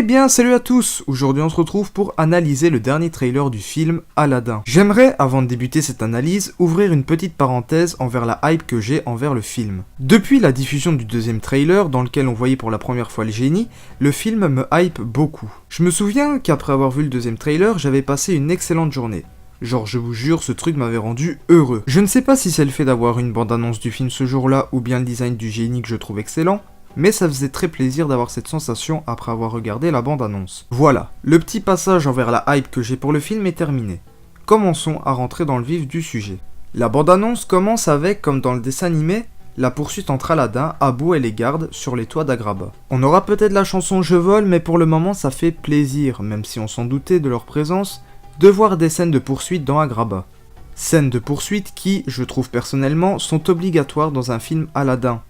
Eh bien, salut à tous! Aujourd'hui, on se retrouve pour analyser le dernier trailer du film Aladdin. J'aimerais, avant de débuter cette analyse, ouvrir une petite parenthèse envers la hype que j'ai envers le film. Depuis la diffusion du deuxième trailer, dans lequel on voyait pour la première fois le génie, le film me hype beaucoup. Je me souviens qu'après avoir vu le deuxième trailer, j'avais passé une excellente journée. Genre, je vous jure, ce truc m'avait rendu heureux. Je ne sais pas si c'est le fait d'avoir une bande-annonce du film ce jour-là, ou bien le design du génie que je trouve excellent, mais ça faisait très plaisir d'avoir cette sensation après avoir regardé la bande-annonce. Voilà, le petit passage envers la hype que j'ai pour le film est terminé. Commençons à rentrer dans le vif du sujet. La bande-annonce commence avec, comme dans le dessin animé, la poursuite entre Aladdin, Abu et les gardes sur les toits d'Agraba. On aura peut-être la chanson Je vole, mais pour le moment ça fait plaisir, même si on s'en doutait de leur présence, de voir des scènes de poursuite dans Agraba. Scènes de poursuite qui, je trouve personnellement, sont obligatoires dans un film Aladdin.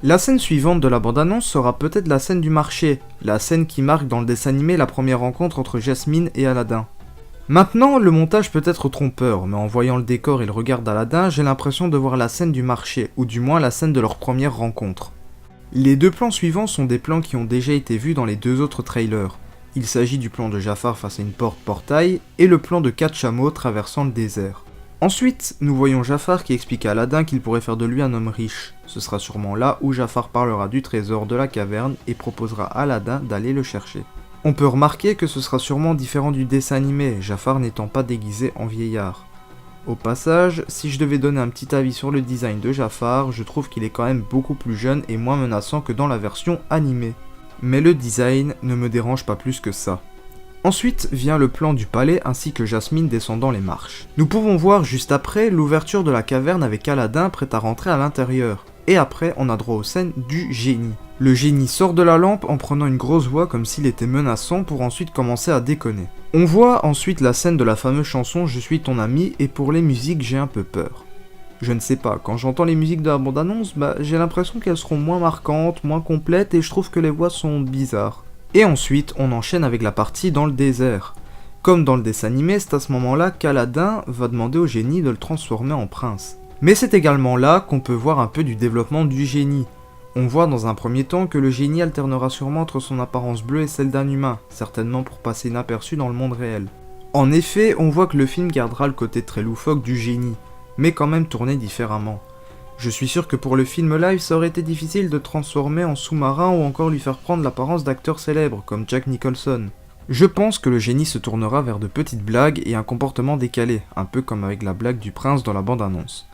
La scène suivante de la bande-annonce sera peut-être la scène du marché, la scène qui marque dans le dessin animé la première rencontre entre Jasmine et Aladdin. Maintenant, le montage peut être trompeur, mais en voyant le décor et le regard d'Aladdin, j'ai l'impression de voir la scène du marché, ou du moins la scène de leur première rencontre. Les deux plans suivants sont des plans qui ont déjà été vus dans les deux autres trailers. Il s'agit du plan de Jafar face à une porte-portail, et le plan de 4 chameaux traversant le désert. Ensuite, nous voyons Jafar qui explique à Aladdin qu'il pourrait faire de lui un homme riche. Ce sera sûrement là où Jafar parlera du trésor de la caverne et proposera à Aladdin d'aller le chercher. On peut remarquer que ce sera sûrement différent du dessin animé, Jafar n'étant pas déguisé en vieillard. Au passage, si je devais donner un petit avis sur le design de Jafar, je trouve qu'il est quand même beaucoup plus jeune et moins menaçant que dans la version animée. Mais le design ne me dérange pas plus que ça. Ensuite vient le plan du palais ainsi que Jasmine descendant les marches. Nous pouvons voir juste après l'ouverture de la caverne avec Aladdin prêt à rentrer à l'intérieur. Et après on a droit aux scènes du génie. Le génie sort de la lampe en prenant une grosse voix comme s'il était menaçant pour ensuite commencer à déconner. On voit ensuite la scène de la fameuse chanson Je suis ton ami et pour les musiques j'ai un peu peur. Je ne sais pas, quand j'entends les musiques de la bande-annonce, j'ai l'impression qu'elles seront moins marquantes, moins complètes et je trouve que les voix sont bizarres. Et ensuite, on enchaîne avec la partie dans le désert. Comme dans le dessin animé, c'est à ce moment-là qu'Aladdin va demander au génie de le transformer en prince. Mais c'est également là qu'on peut voir un peu du développement du génie. On voit dans un premier temps que le génie alternera sûrement entre son apparence bleue et celle d'un humain, certainement pour passer inaperçu dans le monde réel. En effet, on voit que le film gardera le côté très loufoque du génie, mais quand même tourné différemment. Je suis sûr que pour le film live, ça aurait été difficile de transformer en sous-marin ou encore lui faire prendre l'apparence d'acteurs célèbres, comme Jack Nicholson. Je pense que le génie se tournera vers de petites blagues et un comportement décalé, un peu comme avec la blague du prince dans la bande-annonce.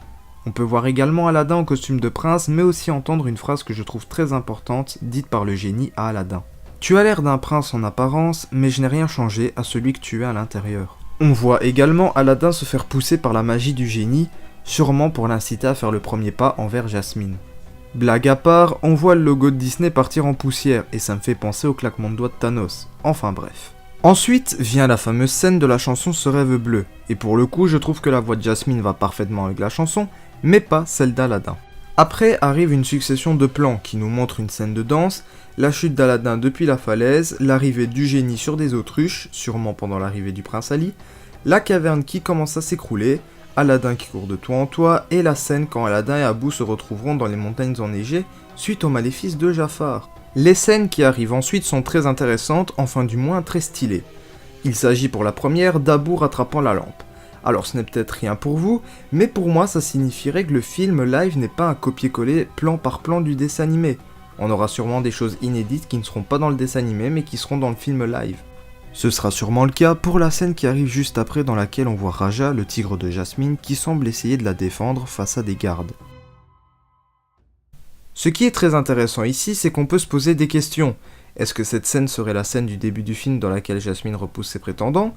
On peut voir également Aladdin en costume de prince, mais aussi entendre une phrase que je trouve très importante, dite par le génie à Aladdin. Tu as l'air d'un prince en apparence, mais je n'ai rien changé à celui que tu es à l'intérieur. On voit également Aladdin se faire pousser par la magie du génie, sûrement pour l'inciter à faire le premier pas envers Jasmine. Blague à part, on voit le logo de Disney partir en poussière, et ça me fait penser au claquement de doigts de Thanos. Enfin bref. Ensuite vient la fameuse scène de la chanson Ce rêve bleu, et pour le coup je trouve que la voix de Jasmine va parfaitement avec la chanson, mais pas celle d'Aladdin. Après arrive une succession de plans qui nous montrent une scène de danse, la chute d'Aladdin depuis la falaise, l'arrivée du génie sur des autruches, sûrement pendant l'arrivée du prince Ali, la caverne qui commence à s'écrouler, Aladdin qui court de toit en toit, et la scène quand Aladdin et Abu se retrouveront dans les montagnes enneigées suite au maléfice de Jafar. Les scènes qui arrivent ensuite sont très intéressantes, enfin du moins très stylées. Il s'agit pour la première d'Abu rattrapant la lampe. Alors ce n'est peut-être rien pour vous, mais pour moi ça signifierait que le film live n'est pas un copier-coller plan par plan du dessin animé. On aura sûrement des choses inédites qui ne seront pas dans le dessin animé mais qui seront dans le film live. Ce sera sûrement le cas pour la scène qui arrive juste après dans laquelle on voit Raja, le tigre de Jasmine, qui semble essayer de la défendre face à des gardes. Ce qui est très intéressant ici, c'est qu'on peut se poser des questions. Est-ce que cette scène serait la scène du début du film dans laquelle Jasmine repousse ses prétendants ?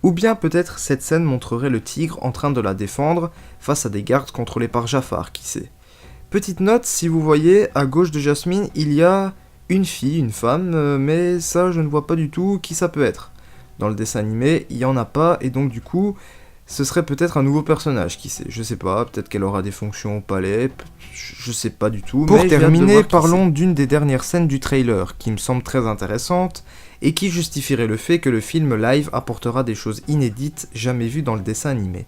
Ou bien peut-être cette scène montrerait le tigre en train de la défendre face à des gardes contrôlés par Jafar, qui sait. Petite note, si vous voyez, à gauche de Jasmine, il y a une fille, une femme, mais ça je ne vois pas du tout qui ça peut être. Dans le dessin animé, il n'y en a pas, et donc du coup, ce serait peut-être un nouveau personnage, qui sait, je sais pas, peut-être qu'elle aura des fonctions au palais, je sais pas du tout. Pour terminer, parlons d'une des dernières scènes du trailer, qui me semble très intéressante, et qui justifierait le fait que le film live apportera des choses inédites jamais vues dans le dessin animé.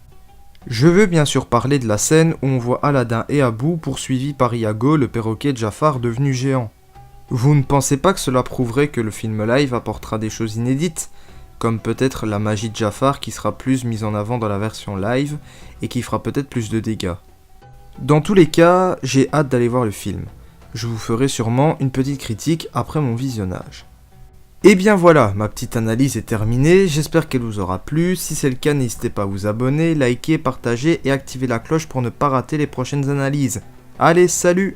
Je veux bien sûr parler de la scène où on voit Aladdin et Abu poursuivis par Iago, le perroquet de Jafar devenu géant. Vous ne pensez pas que cela prouverait que le film live apportera des choses inédites, comme peut-être la magie de Jafar qui sera plus mise en avant dans la version live et qui fera peut-être plus de dégâts. Dans tous les cas, j'ai hâte d'aller voir le film. Je vous ferai sûrement une petite critique après mon visionnage. Et bien voilà, ma petite analyse est terminée, j'espère qu'elle vous aura plu. Si c'est le cas, n'hésitez pas à vous abonner, liker, partager et activer la cloche pour ne pas rater les prochaines analyses. Allez, salut!